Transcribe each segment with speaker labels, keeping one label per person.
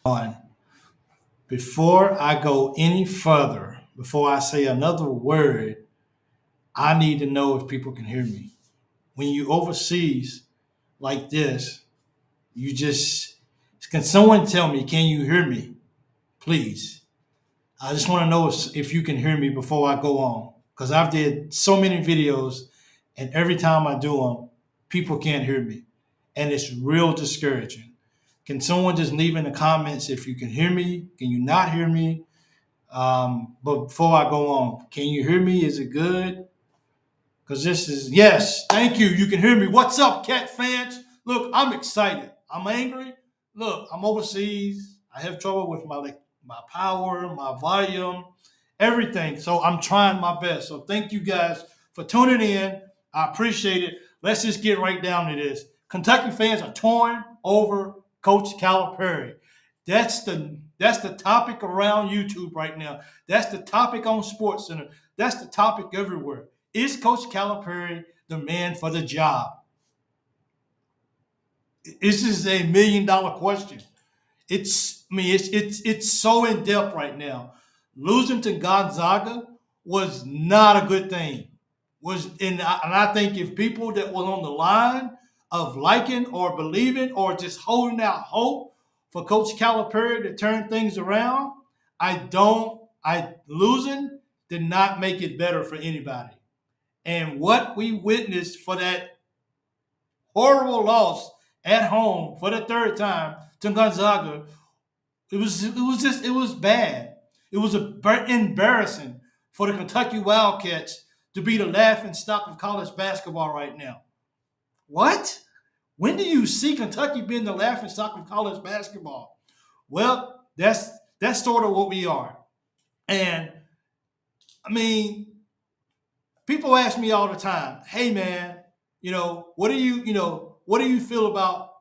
Speaker 1: on. Before I go any further, before I say another word, I need to know if people can hear me. When you overseas like this, you just can someone tell me, can you hear me? Please. I just want to know if you can hear me before I go on. Because I've did so many videos and every time I do them, people can't hear me. And it's real discouraging. Can someone just leave in the comments if you can hear me? Can you not hear me? But before I go on, can you hear me? Is it good? Because this is, yes, thank you. You can hear me. What's up, Cat fans? Look, I'm excited. I'm angry. Look, I'm overseas. I have trouble with my power, my volume, everything. So I'm trying my best. So thank you guys for tuning in. I appreciate it. Let's just get right down to this. Kentucky fans are torn over Coach Calipari. That's the topic around YouTube right now. That's the topic on Sports Center. That's the topic everywhere. Is Coach Calipari the man for the job? This is a $1 million question. It's so in depth right now. Losing to Gonzaga was not a good thing. And I think if people that was on the line of liking or believing or just holding out hope for Coach Calipari to turn things around, I losing did not make it better for anybody. And what we witnessed for that horrible loss at home for the third time to Gonzaga, it was bad. It was embarrassing for the Kentucky Wildcats to be the laughing stock of college basketball right now. What? When do you see Kentucky being the laughing stock of college basketball? Well, that's sort of what we are. And I mean, people ask me all the time, "Hey man, what do you feel about,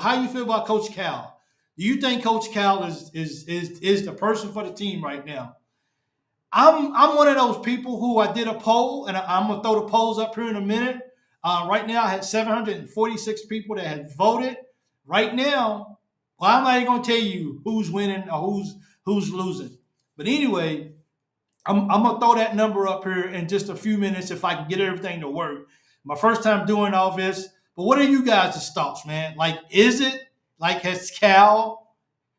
Speaker 1: how you feel about Coach Cal? Do you think Coach Cal is the person for the team right now?" I'm one of those people who I did a poll, and I'm gonna throw the polls up here in a minute. Right now, I had 746 people that had voted. Right now, well, I'm not even gonna tell you who's winning or who's losing. But anyway, I'm gonna throw that number up here in just a few minutes if I can get everything to work. My first time doing all this, but what are you guys' thoughts, man? Like, is it like has Cal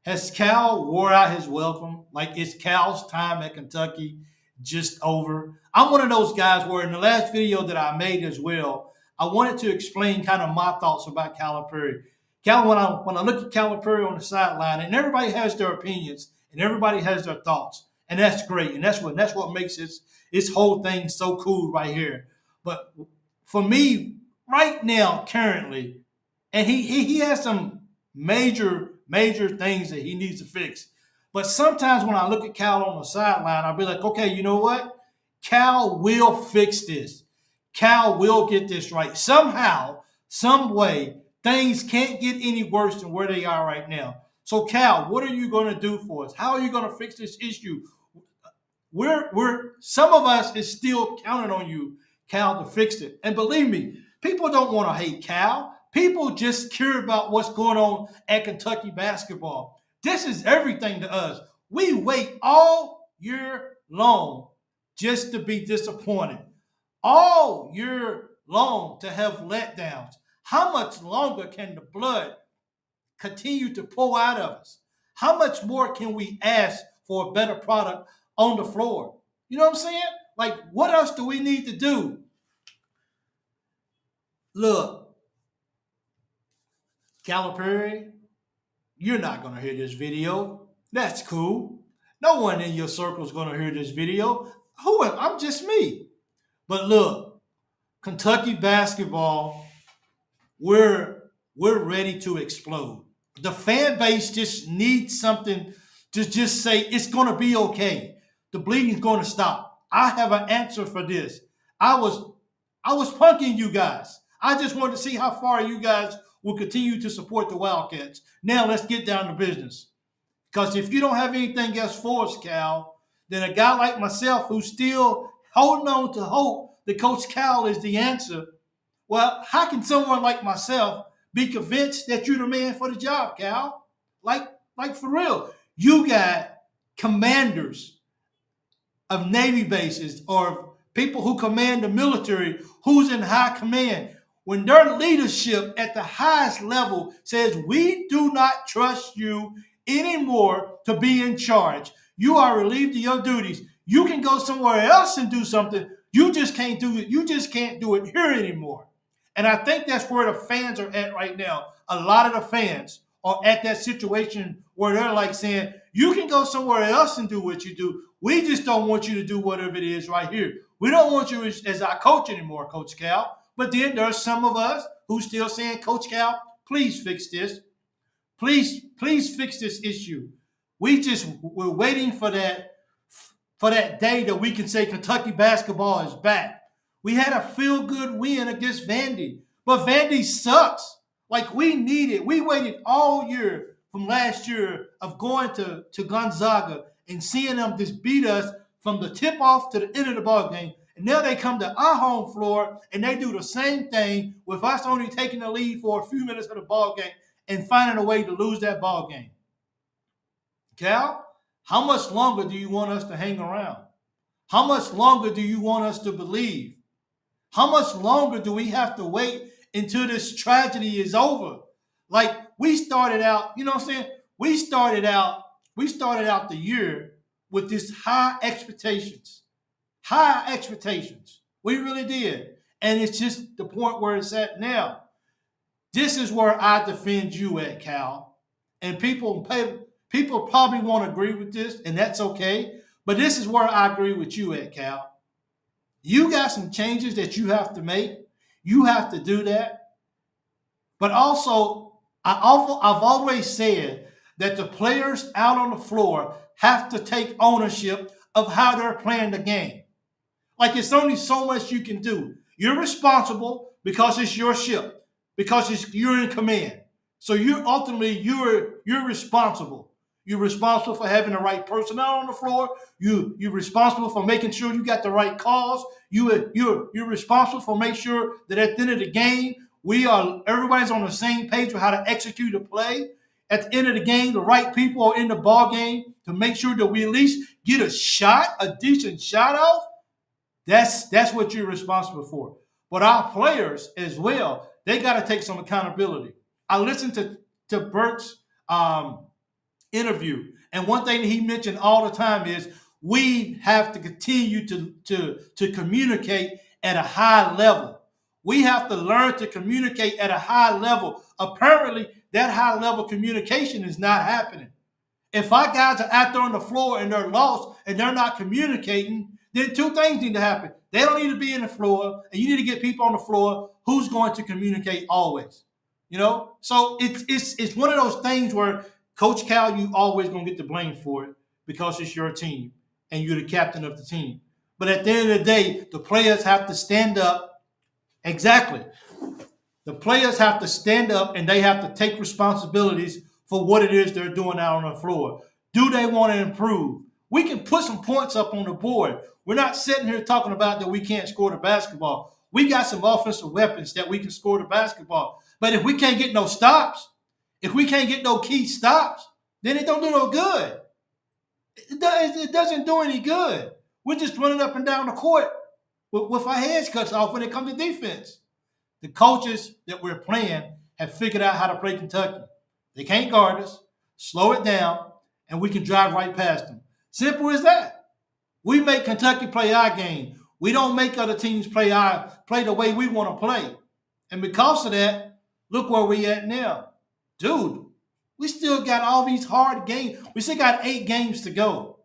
Speaker 1: wore out his welcome? Like, is Cal's time at Kentucky just over? I'm one of those guys where in the last video that I made as well, I wanted to explain kind of my thoughts about Calipari. When I look at Calipari on the sideline, and everybody has their opinions and everybody has their thoughts, and that's great, and that's what makes this whole thing so cool right here. But for me, right now, currently, and he has some major things that he needs to fix. But sometimes when I look at Cal on the sideline, I'll be like, okay, you know what? Cal will fix this. Cal will get this right. Somehow, some way, things can't get any worse than where they are right now. So, Cal, what are you going to do for us? How are you going to fix this issue? We're some of us is still counting on you, Cal, to fix it. And believe me, people don't want to hate Cal. People just care about what's going on at Kentucky basketball. This is everything to us. We wait all year long just to be disappointed, all year long to have letdowns. How much longer can the blood continue to pour out of us? How much more can we ask for a better product on the floor? You know what I'm saying? Like, what else do we need to do? Look, Calipari, you're not going to hear this video. That's cool. No one in your circle is going to hear this video. Who am I'm just me. But look, Kentucky basketball, we're ready to explode. The fan base just needs something to just say it's going to be okay. The bleeding's going to stop. I have an answer for this. I was punking you guys. I just wanted to see how far you guys will continue to support the Wildcats. Now let's get down to business. Because if you don't have anything else for us, Cal, then a guy like myself who's still holding on to hope that Coach Cal is the answer, well, how can someone like myself be convinced that you're the man for the job, Cal? Like, Like for real, you got commanders of Navy bases or people who command the military who's in high command. When their leadership at the highest level says, we do not trust you anymore to be in charge, you are relieved of your duties. You can go somewhere else and do something. You just can't do it. You just can't do it here anymore. And I think that's where the fans are at right now. A lot of the fans are at that situation where they're like saying, you can go somewhere else and do what you do. We just don't want you to do whatever it is right here. We don't want you as our coach anymore, Coach Cal. But then there's some of us who still saying, Coach Cal, please fix this. Please fix this issue. We're waiting for that day that we can say Kentucky basketball is back. We had a feel-good win against Vandy, but Vandy sucks. Like we needed. We waited all year from last year of going to Gonzaga and seeing them just beat us from the tip-off to the end of the ball game. And now they come to our home floor and they do the same thing with us only taking the lead for a few minutes of the ball game and finding a way to lose that ball game. Cal, how much longer do you want us to hang around? How much longer do you want us to believe? How much longer do we have to wait until this tragedy is over? Like we started out, you know what I'm saying? We started out the year with this high expectations. High expectations. We really did. And it's just the point where it's at now. This is where I defend you at, Cal. And people probably won't agree with this, and that's okay. But this is where I agree with you at, Cal. You got some changes that you have to make. You have to do that. But also, I've always said that the players out on the floor have to take ownership of how they're playing the game. Like it's only so much you can do. You're responsible because it's your ship, because you're in command. So you're responsible. You're responsible for having the right personnel on the floor. You're responsible for making sure you got the right calls. You're responsible for making sure that at the end of the game, everybody's on the same page with how to execute a play. At the end of the game, the right people are in the ball game to make sure that we at least get a decent shot off. That's what you're responsible for. But our players as well, they got to take some accountability. I listened to Bert's interview, and one thing that he mentioned all the time is we have to continue to communicate at a high level. We have to learn to communicate at a high level. Apparently, that high level communication is not happening. If our guys are out there on the floor and they're lost and they're not communicating, then two things need to happen. They don't need to be in the floor, and you need to get people on the floor who's going to communicate always. You know, so it's one of those things where Coach Cal, you always gonna get the blame for it because it's your team and you're the captain of the team. But at the end of the day, the players have to stand up. Exactly. The players have to stand up and they have to take responsibilities for what it is they're doing out on the floor. Do they want to improve? We can put some points up on the board. We're not sitting here talking about that we can't score the basketball. We got some offensive weapons that we can score the basketball. But if we can't get no stops, if we can't get no key stops, then it don't do no good. It doesn't do any good. We're just running up and down the court with our heads cut off when it comes to defense. The coaches that we're playing have figured out how to play Kentucky. They can't guard us, slow it down, and we can drive right past them. Simple as that. We make Kentucky play our game. We don't make other teams play the way we want to play. And because of that, look where we at now. Dude, we still got all these hard games. We still got 8 games to go.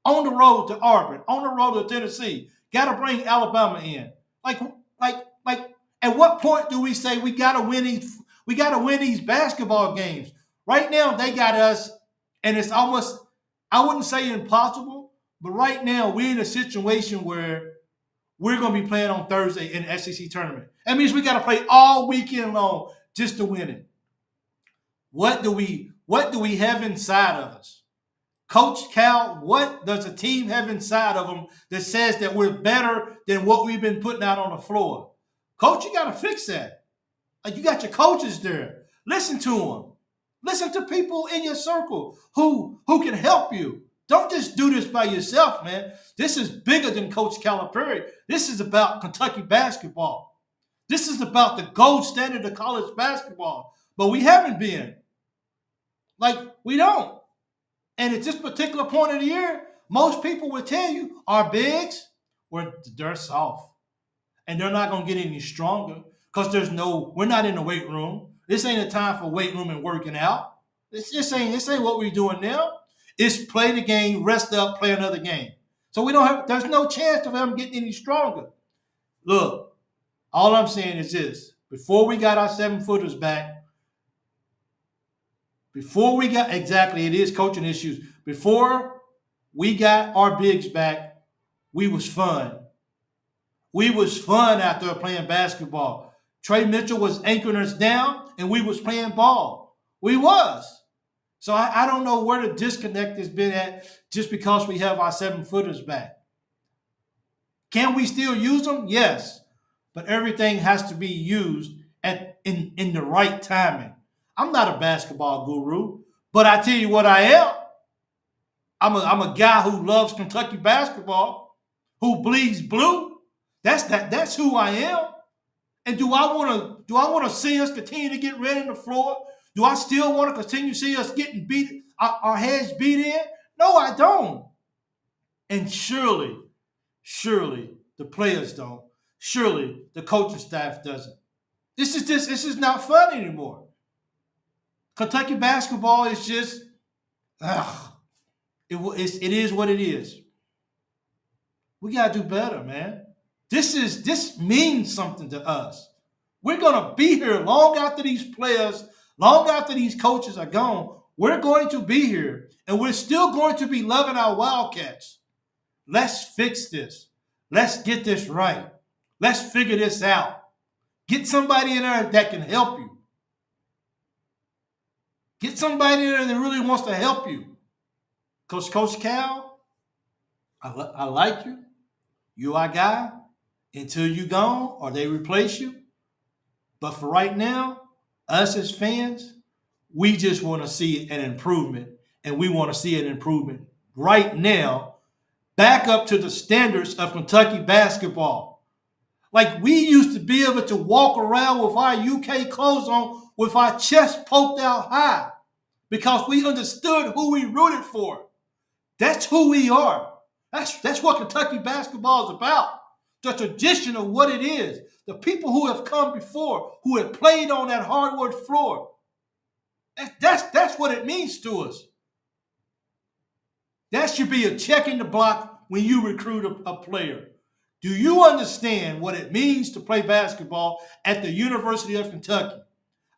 Speaker 1: On the road to Auburn, on the road to Tennessee. Got to bring Alabama in. Like, at what point do we say we got to win these basketball games? Right now, they got us, and it's almost, I wouldn't say impossible, but right now we're in a situation where we're going to be playing on Thursday in the SEC tournament. That means we got to play all weekend long just to win it. What do we have inside of us? Coach Cal, what does a team have inside of them that says that we're better than what we've been putting out on the floor? Coach, you got to fix that. Like, you got your coaches there. Listen to them. Listen to people in your circle who can help you. Don't just do this by yourself, man. This is bigger than Coach Calipari. This is about Kentucky basketball. This is about the gold standard of college basketball. But we haven't been. Like, we don't. And at this particular point of the year, most people will tell you our bigs, they're soft. And they're not going to get any stronger because we're not in the weight room. This ain't a time for weight room and working out. This ain't what we're doing now. It's play the game, rest up, play another game. So there's no chance of them getting any stronger. Look, all I'm saying is this. Before we got our 7-footers back, it is coaching issues. Before we got our bigs back, we was fun. We was fun after playing basketball. Trey Mitchell was anchoring us down, and we was playing ball. We was. So I don't know where the disconnect has been at just because we have our 7-footers back. Can we still use them? Yes. But everything has to be used in the right timing. I'm not a basketball guru, but I tell you what I am. I'm a guy who loves Kentucky basketball, who bleeds blue. That's who I am. And do I want to see us continue to get red on the floor? Do I still want to continue to see us getting beat, our heads beat in? No, I don't. And surely the players don't. Surely the coaching staff doesn't. This is not fun anymore. Kentucky basketball is just, it is what it is. We got to do better, man. This means something to us. We're going to be here long after these players, long after these coaches are gone. We're going to be here, and we're still going to be loving our Wildcats. Let's fix this. Let's get this right. Let's figure this out. Get somebody in there that can help you. Get somebody in there that really wants to help you. Coach Cal, I like you. You our guy until you gone or they replace you. But for right now, us as fans, we just want to see an improvement. And we want to see an improvement right now back up to the standards of Kentucky basketball. Like we used to be able to walk around with our UK clothes on with our chest poked out high because we understood who we rooted for. That's who we are. That's what Kentucky basketball is about. The tradition of what it is. The people who have come before, who have played on that hardwood floor. That's what it means to us. That should be a check in the block when you recruit a player. Do you understand what it means to play basketball at the University of Kentucky?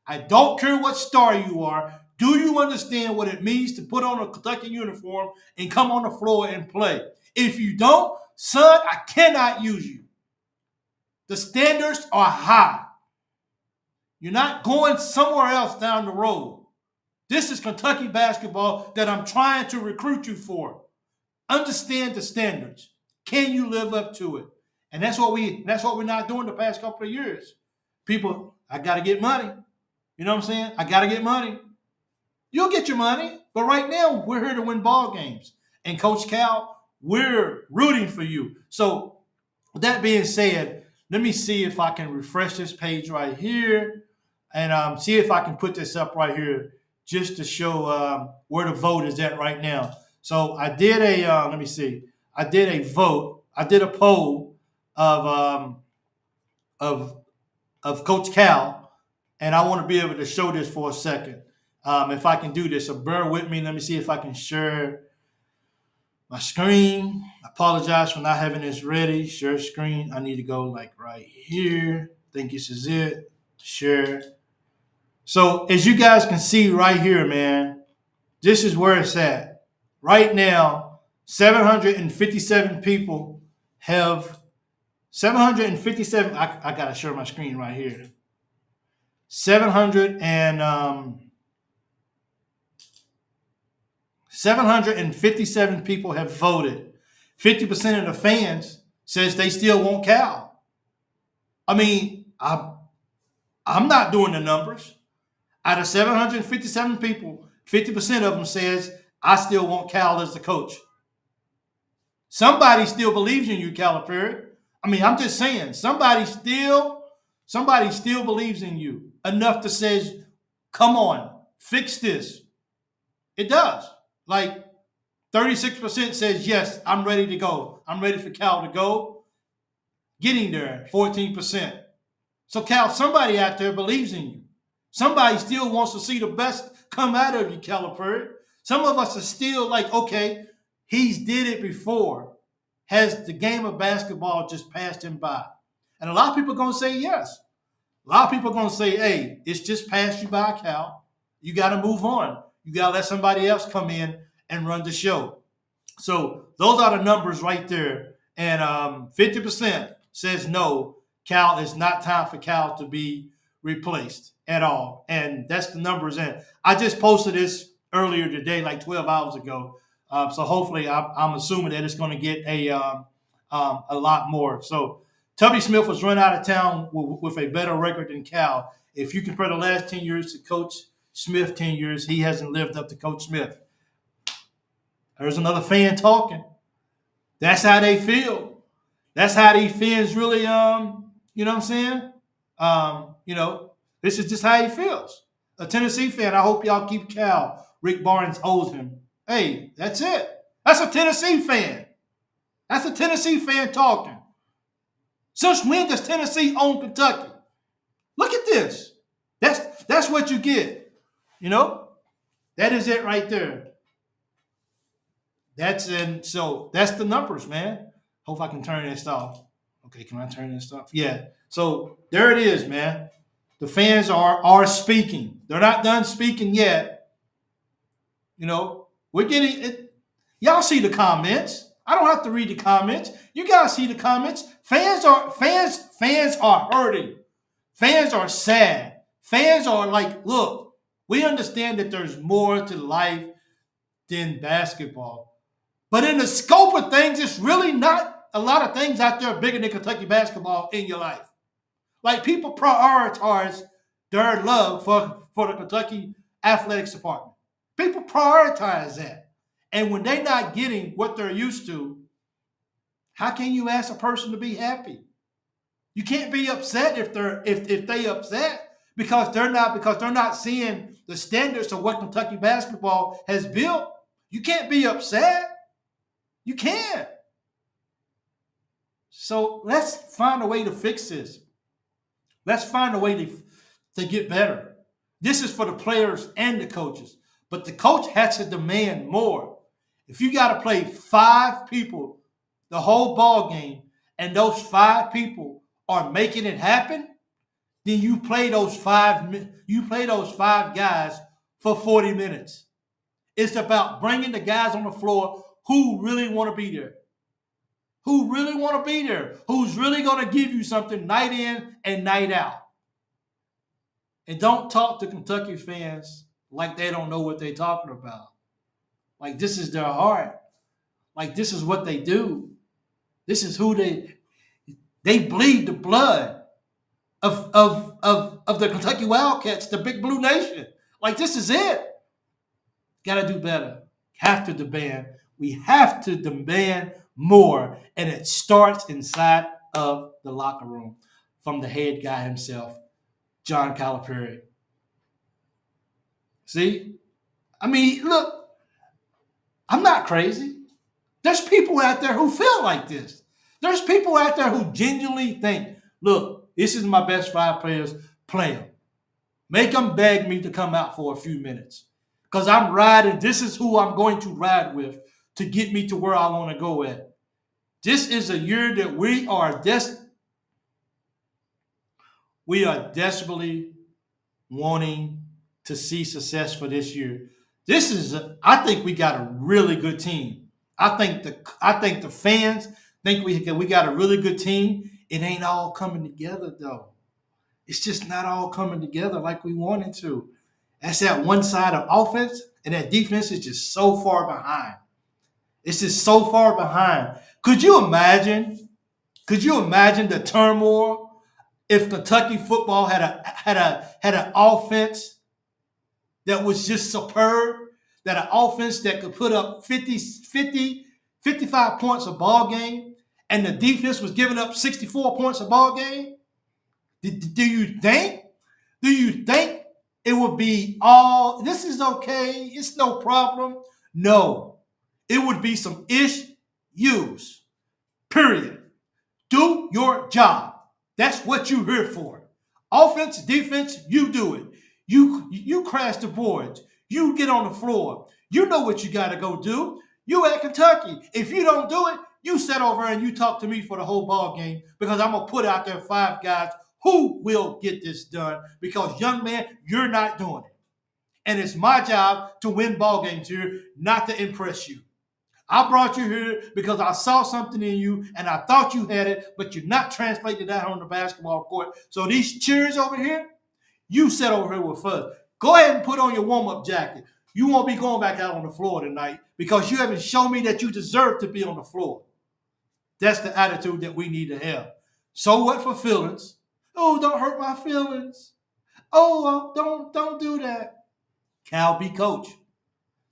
Speaker 1: I don't care what star you are. Do you understand what it means to put on a Kentucky uniform and come on the floor and play? If you don't, son, I cannot use you. The standards are high. You're not going somewhere else down the road. This is Kentucky basketball that I'm trying to recruit you for. Understand the standards. Can you live up to it? And that's what we're not doing the past couple of years. People, I got to get money. You know what I'm saying? I got to get money. You'll get your money. But right now, we're here to win ball games. And Coach Cal, we're rooting for you. So with that being said, let me see if I can refresh this page right here and see if I can put this up right here just to show where the vote is at right now. So I did let me see. I did a vote. I did a poll of Coach Cal, and I want to be able to show this for a second. If I can do this, so bear with me. Let me see if I can share my screen. I apologize for not having this ready. Share screen. I need to go like right here. I think this is it. Share. So as you guys can see right here, man, this is where it's at. Right now, 757 people have 757. I got to share my screen right here. 757 people have voted. 50% of the fans says they still want Cal. I mean, I'm not doing the numbers. Out of 757 people, 50% of them says, I still want Cal as the coach. Somebody still believes in you, Calipari. I mean, I'm just saying, somebody still believes in you enough to say, come on, fix this. It does. Like 36% says, yes, I'm ready to go. I'm ready for Cal to go. Getting there, 14%. So, Cal, somebody out there believes in you. Somebody still wants to see the best come out of you, Calipari. Some of us are still like, okay, he's did it before. Has the game of basketball just passed him by? And a lot of people are going to say yes. A lot of people are going to say, hey, it's just passed you by, Cal. You got to move on. You got to let somebody else come in and run the show. So those are the numbers right there. And 50% says no, Cal, it's not time for Cal to be replaced at all. And that's the numbers. And I just posted this earlier today, like 12 hours ago. So hopefully I'm assuming that it's going to get a lot more. So Tubby Smith was run out of town with a better record than Cal. If you compare the last 10 years to Coach Smith 10 years, he hasn't lived up to Coach Smith. There's another fan talking. That's how they feel. That's how these fans really, you know what I'm saying? This is just how he feels. A Tennessee fan, I hope y'all keep Cal. Rick Barnes owes him. Hey, that's it. That's a Tennessee fan. That's a Tennessee fan talking. Since when does Tennessee own Kentucky? Look at this. That's what you get. That is it right there. So that's the numbers, man. Hope I can turn this off. Okay, can I turn this off? Yeah. So there it is, man. The fans are speaking. They're not done speaking yet. We're getting it. Y'all see the comments. I don't have to read the comments. You guys see the comments. Fans are hurting. Fans are sad. Fans are like, look, we understand that there's more to life than basketball. But in the scope of things, it's really not a lot of things out there bigger than Kentucky basketball in your life. Like, people prioritize their love for the Kentucky athletics department. People prioritize that. And when they're not getting what they're used to, how can you ask a person to be happy? You can't be upset if they upset because they're not seeing the standards of what Kentucky basketball has built. You can't be upset. You can't. So let's find a way to fix this. Let's find a way to get better. This is for the players and the coaches. But the coach has to demand more. If you got to play 5 people the whole ball game and those 5 people are making it happen, then you play those 5 guys for 40 minutes. It's about bringing the guys on the floor who really want to be there. Who really want to be there. Who's really going to give you something night in and night out. And don't talk to Kentucky fans like they don't know what they're talking about. Like, this is their heart. Like, this is what they do. This is who they bleed the blood of the Kentucky Wildcats, the Big Blue Nation. Like, this is it. Got to do better. Have to demand. We have to demand more. And it starts inside of the locker room from the head guy himself, John Calipari. See? I mean, look, I'm not crazy. There's people out there who feel like this. There's people out there who genuinely think, look, this is my best 5 players, play them. Make them beg me to come out for a few minutes. Because I'm riding, this is who I'm going to ride with to get me to where I want to go at. This is a year that we are desperately wanting to see success for this year. I think we got a really good team. I think the fans think we got a really good team. It ain't all coming together though. It's just not all coming together like we wanted to. That's that one side of offense, and that defense is just so far behind. It's just so far behind. Could you imagine the turmoil if Kentucky football had an offense that was just superb, that an offense that could put up 55 points a ball game, and the defense was giving up 64 points a ball game? Do you think? Do you think it would be all, this is okay, it's no problem? No. It would be some issues. Period. Do your job. That's what you're here for. Offense, defense, you do it. You crash the boards. You get on the floor. You know what you got to go do. You at Kentucky. If you don't do it, you sit over and you talk to me for the whole ball game, because I'm going to put out there 5 guys who will get this done, because, young man, you're not doing it. And it's my job to win ball games here, not to impress you. I brought you here because I saw something in you and I thought you had it, but you're not translating that on the basketball court. So these cheers over here, you sit over here with us. Go ahead and put on your warm-up jacket. You won't be going back out on the floor tonight because you haven't shown me that you deserve to be on the floor. That's the attitude that we need to have. So what for feelings? Oh, don't hurt my feelings. Oh, don't do that. Cal, be coach.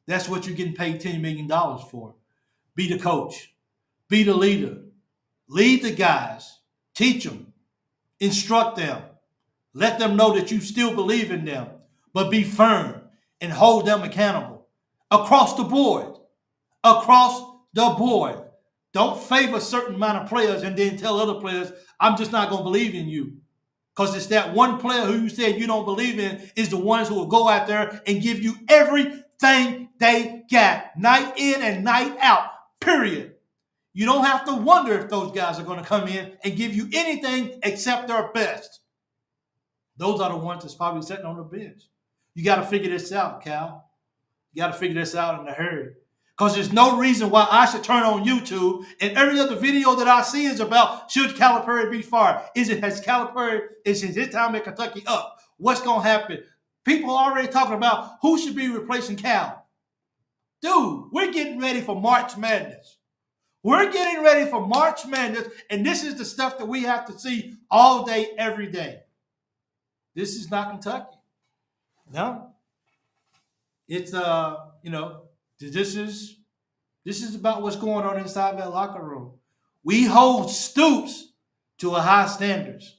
Speaker 1: That's what you're getting paid $10 million for. Be the coach. Be the leader. Lead the guys. Teach them. Instruct them. Let them know that you still believe in them, but be firm and hold them accountable. Across the board. Across the board. Don't favor a certain amount of players and then tell other players, I'm just not going to believe in you. Because it's that one player who you said you don't believe in is the ones who will go out there and give you everything they got, night in and night out, period. You don't have to wonder if those guys are going to come in and give you anything except their best. Those are the ones that's probably sitting on the bench. You got to figure this out, Cal. You got to figure this out in a hurry. Because there's no reason why I should turn on YouTube and every other video that I see is about, should Calipari be fired? Is his time at Kentucky up? What's going to happen? People are already talking about who should be replacing Cal. Dude, we're getting ready for March Madness. We're getting ready for March Madness, and this is the stuff that we have to see all day, every day. This is not Kentucky. No. It's, this is about what's going on inside that locker room. We hold Stoops to a high standards.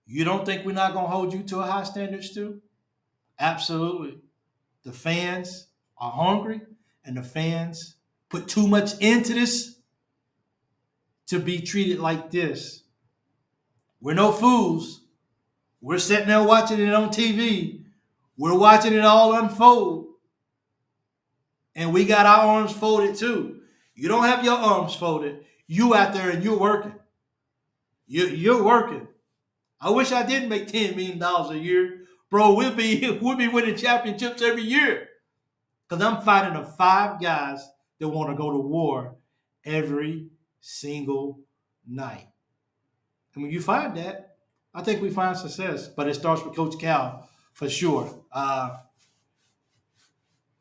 Speaker 1: You don't think we're not going to hold you to a high standards too? Absolutely. The fans are hungry, and the fans put too much into this to be treated like this. We're no fools. We're sitting there watching it on TV. We're watching it all unfold. And we got our arms folded too. You don't have your arms folded. You out there and you're working. You're working. I wish I did make $10 million a year. Bro, we'll be winning championships every year. Because I'm fighting the 5 guys that want to go to war every single night. And when you find that, I think we find success. But it starts with Coach Cal for sure.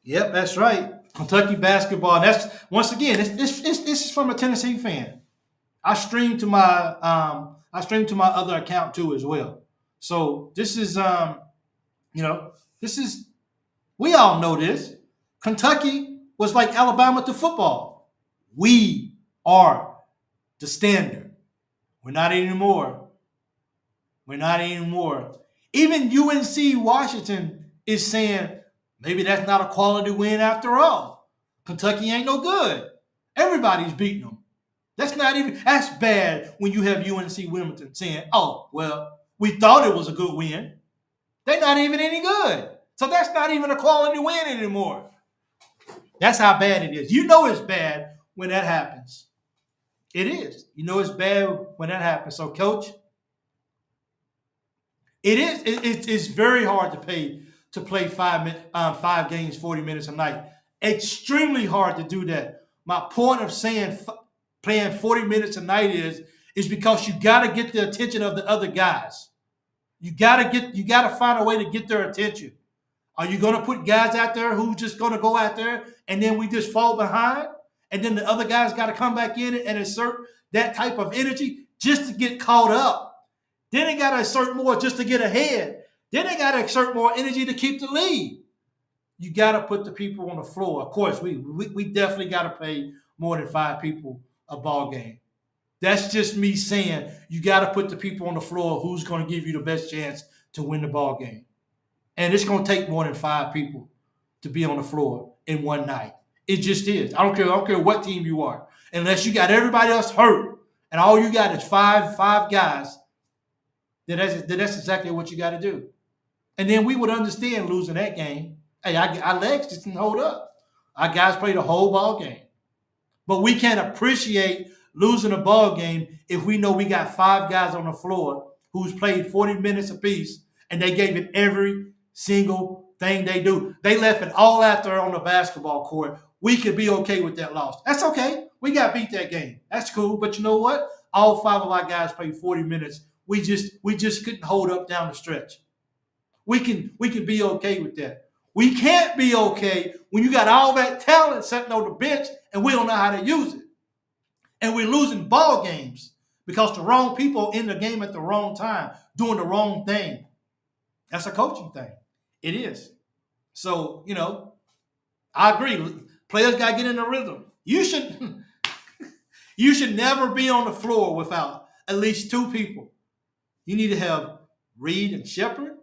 Speaker 1: Yep, that's right. Kentucky basketball. And that's, once again, this is from a Tennessee fan. I stream to my other account too as well. So this is we all know this. Kentucky was like Alabama to football. We are the standard. We're not anymore. We're not anymore. Even UNC Washington is saying, maybe that's not a quality win after all. Kentucky ain't no good. Everybody's beating them. That's bad when you have UNC Wilmington saying, oh, well, we thought it was a good win. They're not even any good. So that's not even a quality win anymore. That's how bad it is. You know it's bad when that happens. It is. You know it's bad when that happens. So, Coach, it's very hard to play 5 games, 40 minutes a night. Extremely hard to do that. My point of saying playing 40 minutes a night is because you got to get the attention of the other guys. You got to find a way to get their attention. Are you going to put guys out there who just going to go out there and then we just fall behind? And then the other guys got to come back in and assert that type of energy just to get caught up. Then they got to assert more just to get ahead. Then they got to exert more energy to keep the lead. You got to put the people on the floor. Of course, we definitely got to play more than 5 people a ball game. That's just me saying you got to put the people on the floor who's going to give you the best chance to win the ball game. And it's going to take more than 5 people to be on the floor in one night. It just is. I don't care what team you are. Unless you got everybody else hurt and all you got is five guys, then that's exactly what you got to do. And then we would understand losing that game. Hey, our legs just didn't hold up. Our guys played a whole ball game. But we can't appreciate losing a ball game if we know we got 5 guys on the floor who's played 40 minutes apiece and they gave it every single thing they do. They left it all out there on the basketball court. We could be okay with that loss. That's okay. We got beat that game. That's cool. But you know what? All 5 of our guys played 40 minutes. We just couldn't hold up down the stretch. We can be okay with that. We can't be okay when you got all that talent sitting on the bench and we don't know how to use it. And we're losing ball games because the wrong people in the game at the wrong time, doing the wrong thing. That's a coaching thing. It is. So, I agree. Players got to get in the rhythm. You should never be on the floor without at least 2 people. You need to have Reed and Shepard.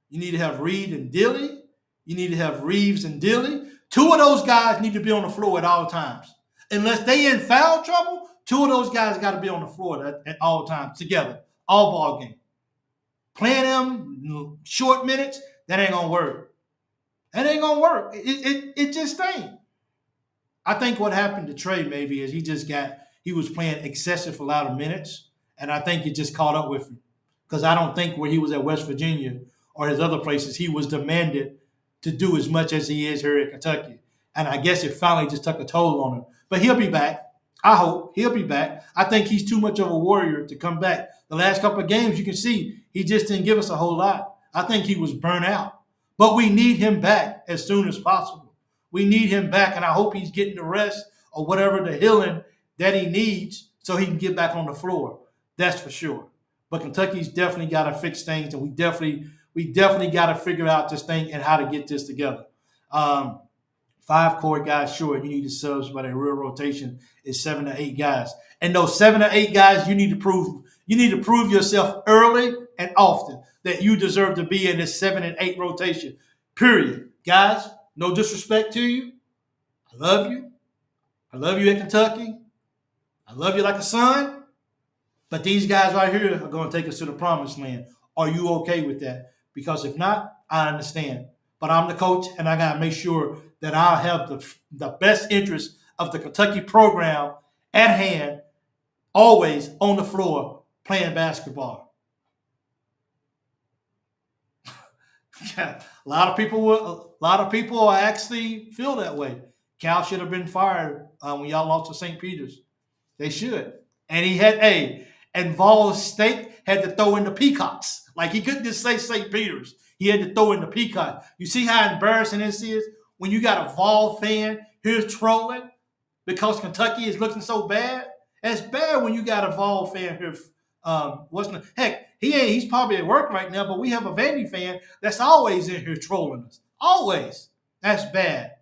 Speaker 1: You need to have Reed and Dilly. You need to have Reeves and Dilly. 2 of those guys need to be on the floor at all times. Unless they in foul trouble, 2 of those guys got to be on the floor at all times together, all ball game. Playing them short minutes, that ain't going to work. That ain't going to work. It just ain't. I think what happened to Trey maybe is he was playing excessive amount of minutes, and I think it just caught up with him. Because I don't think where he was at West Virginia or his other places, he was demanded to do as much as he is here at Kentucky. And I guess it finally just took a toll on him. But he'll be back. I hope he'll be back. I think he's too much of a warrior to come back. The last couple of games, you can see he just didn't give us a whole lot. I think he was burnt out. But we need him back as soon as possible. We need him back, and I hope he's getting the rest or whatever the healing that he needs so he can get back on the floor. That's for sure. But Kentucky's definitely got to fix things, and we definitely got to figure out this thing and how to get this together. 5 core guys, sure, you need to subs, but a real rotation is 7 to 8 guys. And those 7 to 8 guys, you need to prove yourself early and often that you deserve to be in this 7 and 8 rotation. Period. Guys, no disrespect to you. I love you. I love you at Kentucky. I love you like a son. But these guys right here are going to take us to the promised land. Are you okay with that? Because if not, I understand. But I'm the coach, and I got to make sure that I'll have the best interest of the Kentucky program at hand, always on the floor playing basketball. Yeah, a lot of people actually feel that way. Cal should have been fired when y'all lost to St. Peter's. They should. And and Vol State had to throw in the Peacocks. Like, he couldn't just say St. Peter's. He had to throw in the Peacock. You see how embarrassing this is? When you got a Vol fan here trolling because Kentucky is looking so bad? It's bad when you got a Vol fan here. He's probably at work right now, but we have a Vandy fan that's always in here trolling us. Always. That's bad.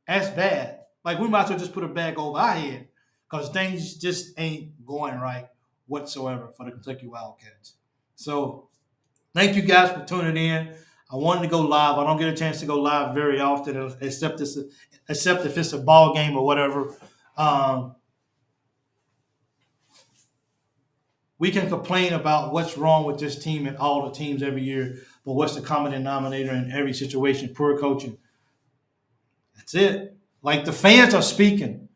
Speaker 1: That's bad. Like, we might as well just put a bag over our head because things just ain't going right whatsoever for the Kentucky Wildcats. So, thank you guys for tuning in. I wanted to go live. I don't get a chance to go live very often, except if it's a ball game or whatever. We can complain about what's wrong with this team and all the teams every year, but what's the common denominator in every situation? Poor coaching. That's it. Like, the fans are speaking,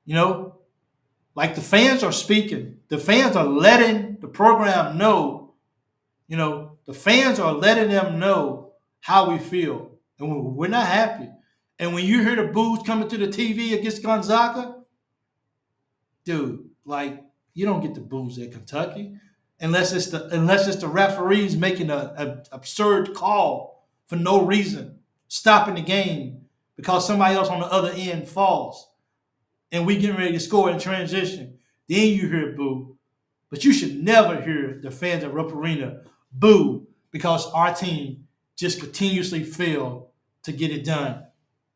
Speaker 1: Like, the fans are speaking. The fans are letting the program know, the fans are letting them know how we feel. And we're not happy. And when you hear the boos coming to the TV against Gonzaga, dude, like, you don't get the boos at Kentucky unless it's the referees making an absurd call for no reason, stopping the game because somebody else on the other end falls. And we getting ready to score in transition, then you hear boo. But you should never hear the fans at Rupp Arena boo because our team just continuously fail to get it done.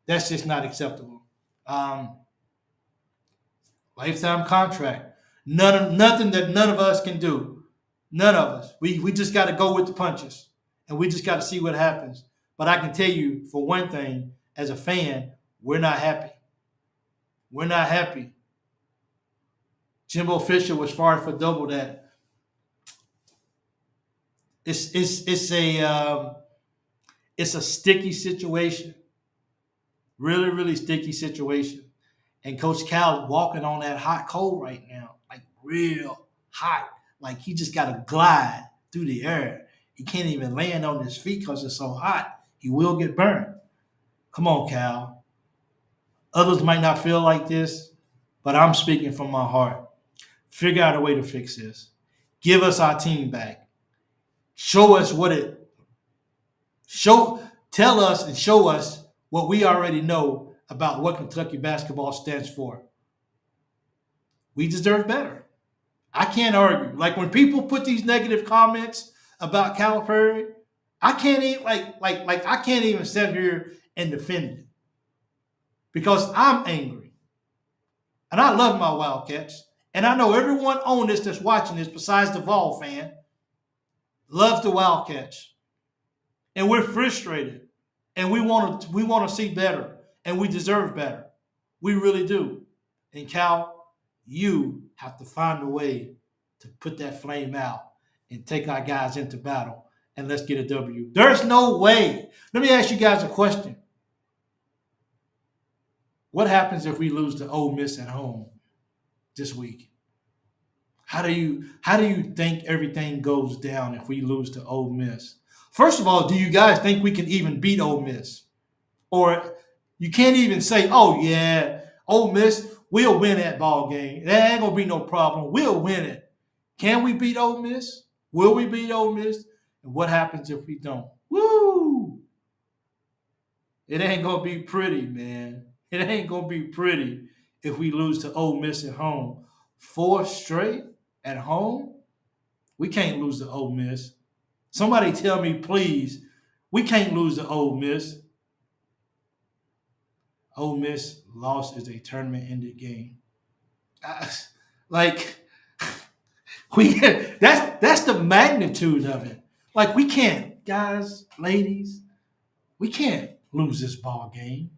Speaker 1: That's just not acceptable. Um, Lifetime contract. Nothing that none of us can do. None of us. We just got to go with the punches, and we just got to see what happens. But I can tell you, for one thing, as a fan, we're not happy. We're not happy. Jimbo Fisher was fired for double that. It's a sticky situation. Really, really sticky situation. And Coach Cal walking on that hot coal right now, like real hot. Like he just got to glide through the air. He can't even land on his feet because it's so hot. He will get burned. Come on, Cal. Others might not feel like this, but I'm speaking from my heart. Figure out a way to fix this. Give us our team back. Show us what it tell us and show us what we already know about what Kentucky basketball stands for. We deserve better. I can't argue. Like when people put these negative comments about Calipari, I can't even I can't even sit here and defend it because I'm angry. And I love my Wildcats. And I know everyone on this that's watching this, besides the Vol fan, loves the Wildcats. And we're frustrated. And we want to see better. And we deserve better. We really do. And Cal, you have to find a way to put that flame out and take our guys into battle. And let's get a W. There's no way. Let me ask you guys a question. What happens if we lose to Ole Miss at home this week? How do you think everything goes down if we lose to Ole Miss? First of all, do you guys think we can even beat Ole Miss? Or you can't even say, oh yeah, Ole Miss, we'll win that ball game. There ain't gonna be no problem. We'll win it. Can we beat Ole Miss? Will we beat Ole Miss? And what happens if we don't? Woo! It ain't gonna be pretty, man. It ain't gonna be pretty if we lose to Ole Miss at home. 4 straight at home? We can't lose to Ole Miss. Somebody tell me, please, we can't lose to Ole Miss. Ole Miss loss is a tournament-ended game. Like, that's the magnitude of it. Like, we can't, guys, ladies, we can't lose this ball game.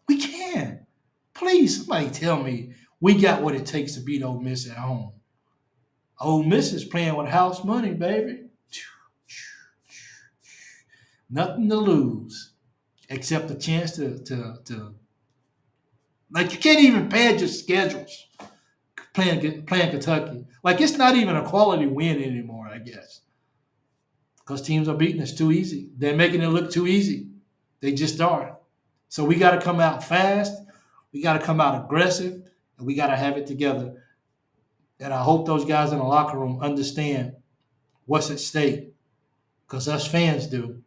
Speaker 1: We can't. Please, somebody tell me we got what it takes to beat Ole Miss at home. Ole Miss is playing with house money, baby. Nothing to lose except a chance to like you can't even pad your schedules playing Kentucky. Like it's not even a quality win anymore, I guess. Because teams are beating us too easy. They're making it look too easy. They just are. So we got to come out fast. We got to come out aggressive. And we got to have it together. And I hope those guys in the locker room understand what's at stake. Because us fans do.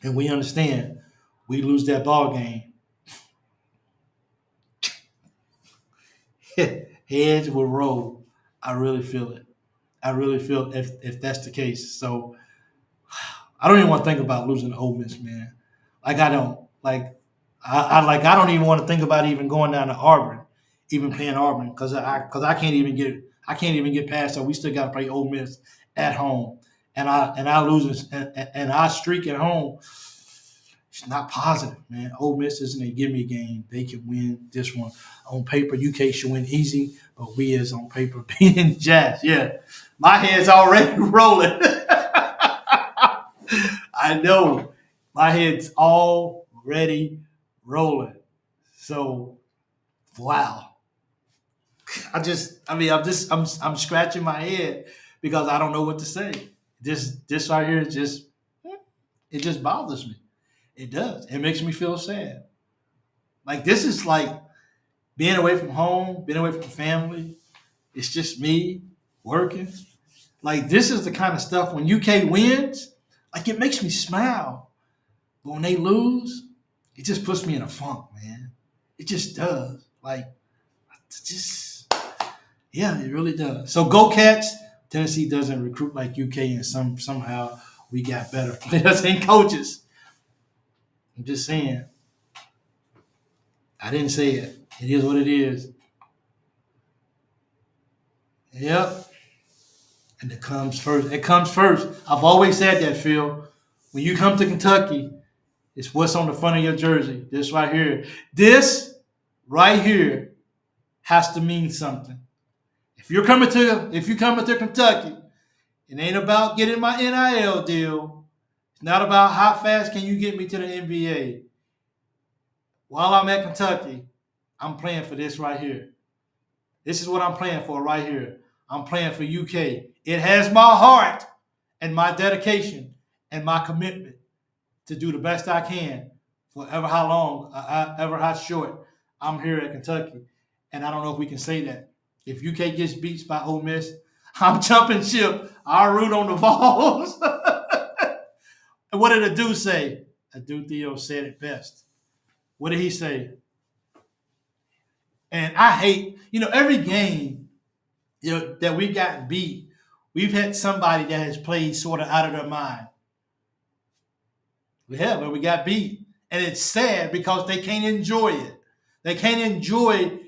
Speaker 1: And we understand we lose that ball game. Heads will roll. I really feel it. I really feel if that's the case. So I don't even want to think about losing to Ole Miss, man. Like I don't. I don't even want to think about even going down to Auburn, even playing Auburn, because I can't even get past that. We still got to play Ole Miss at home, and I lose and I streak at home. It's not positive, man. Ole Miss isn't a gimme game. They can win this one. On paper, UK should win easy, but we is on paper beating Jazz. Yeah, my head's already rolling. I know my head's already rolling. So, wow. I'm scratching my head because I don't know what to say. This right here it just bothers me. It does. It makes me feel sad. Like this is like being away from home, being away from family. It's just me working. Like this is the kind of stuff when UK wins, like it makes me smile. But when they lose, it just puts me in a funk, man. It just does. Like, yeah, it really does. So go Cats. Tennessee doesn't recruit like UK and somehow We got better players and coaches. I'm just saying. I didn't say it. It is what it is. Yep. And it comes first. It comes first. I've always said that, Phil. When you come to Kentucky, it's what's on the front of your jersey. This right here. This right here has to mean something. If you're coming to Kentucky, it ain't about getting my NIL deal. It's not about how fast can you get me to the NBA. While I'm at Kentucky, I'm playing for this right here. This is what I'm playing for right here. I'm playing for UK. It has my heart and my dedication and my commitment to do the best I can for ever how long, ever how short I'm here at Kentucky. And I don't know if we can say that. If UK gets beat by Ole Miss, I'm jumping ship. I'll root on the Vols. And what did Adu say? Adu Theo said it best. What did he say? And I hate, every game that we got beat, we've had somebody that has played sort of out of their mind. We have, but we got beat. And it's sad because they can't enjoy it. They can't enjoy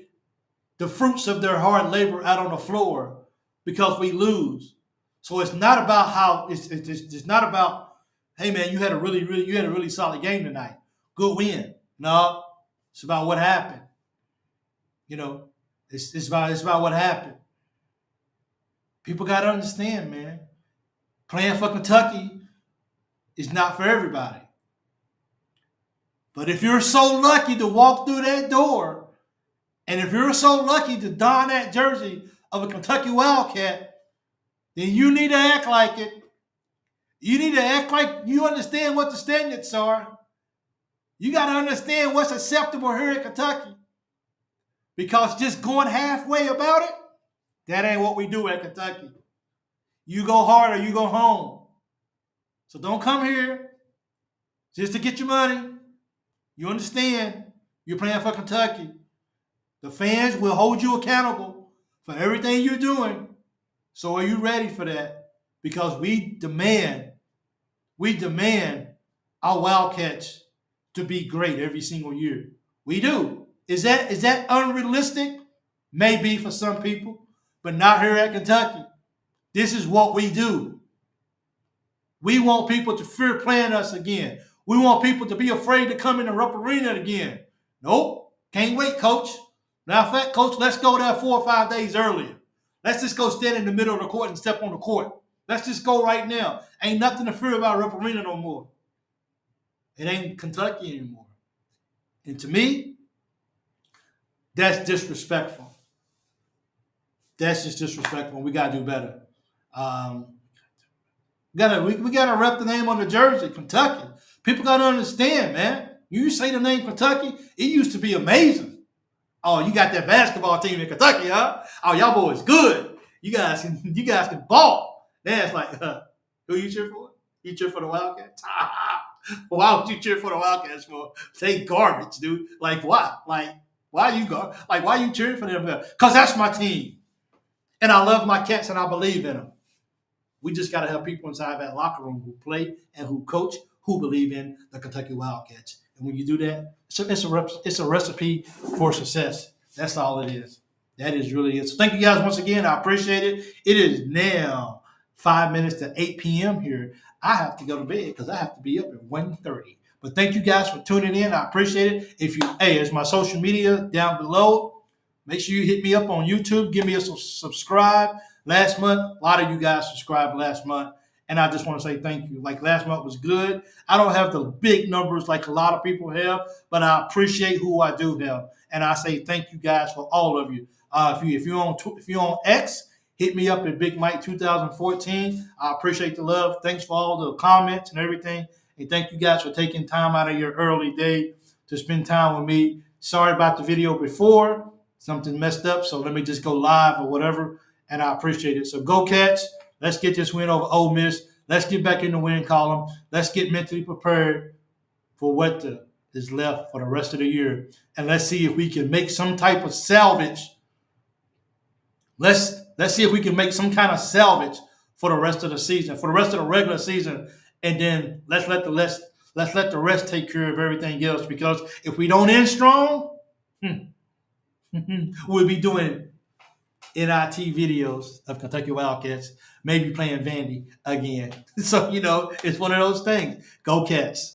Speaker 1: the fruits of their hard labor out on the floor because we lose. So it's not about how it's not about, hey man, you had a really solid game tonight. Good win. No, it's about what happened. It's about what happened. People got to understand, man. Playing for Kentucky is not for everybody. But if you're so lucky to walk through that door, and if you're so lucky to don that jersey of a Kentucky Wildcat, then you need to act like it. You need to act like you understand what the standards are. You got to understand what's acceptable here at Kentucky. Because just going halfway about it, that ain't what we do at Kentucky. You go hard or you go home. So don't come here just to get your money. You understand? You're playing for Kentucky. The fans will hold you accountable for everything you're doing. So are you ready for that? Because we demand our Wildcats to be great every single year. We do. Is that unrealistic? Maybe for some people, but not here at Kentucky. This is what we do. We want people to fear playing us again. We want people to be afraid to come in the Rupp Arena again. Nope. Can't wait, Coach. Matter of fact, Coach, let's go there 4 or 5 days earlier. Let's just go stand in the middle of the court and step on the court. Let's just go right now. Ain't nothing to fear about Rupp Arena no more. It ain't Kentucky anymore. And to me, that's disrespectful. That's just disrespectful. We gotta do better. We gotta rep the name on the jersey, Kentucky. People gotta understand, man. You say the name Kentucky, it used to be amazing. Oh, you got that basketball team in Kentucky, huh? Oh, y'all boys good. You guys can ball. Then it's like, who you cheer for? You cheer for the Wildcats? Why would you cheer for the Wildcats for? They garbage, dude. Like what? Like why you cheering for them? Because that's my team. And I love my Cats and I believe in them. We just got to have people inside that locker room who play and who coach who believe in the Kentucky Wildcats. And when you do that, it's a recipe for success. That's all it is. That is really it. So thank you guys once again. I appreciate it. It is now 5 minutes to 8 p.m. here. I have to go to bed because I have to be up at 1:30. But thank you guys for tuning in. I appreciate it. It's my social media down below. Make sure you hit me up on YouTube. Give me a subscribe. Last month, a lot of you guys subscribed last month. And I just want to say thank you. Like last month was good. I don't have the big numbers like a lot of people have, but I appreciate who I do have. And I say thank you guys for all of you. If you're on X, hit me up at Big Mike 2014. I appreciate the love. Thanks for all the comments and everything. And thank you guys for taking time out of your early day to spend time with me. Sorry about the video before. Something messed up, so let me just go live or whatever. And I appreciate it. So go Cats. Let's get this win over Ole Miss. Let's get back in the win column. Let's get mentally prepared for what is left for the rest of the year. And let's see if we can make some type of salvage. Let's see if we can make some kind of salvage for the rest of the season, for the rest of the regular season, and then let's let the rest take care of everything else. Because if we don't end strong, we'll be doing NIT videos of Kentucky Wildcats, maybe playing Vandy again. So it's one of those things. Go Cats.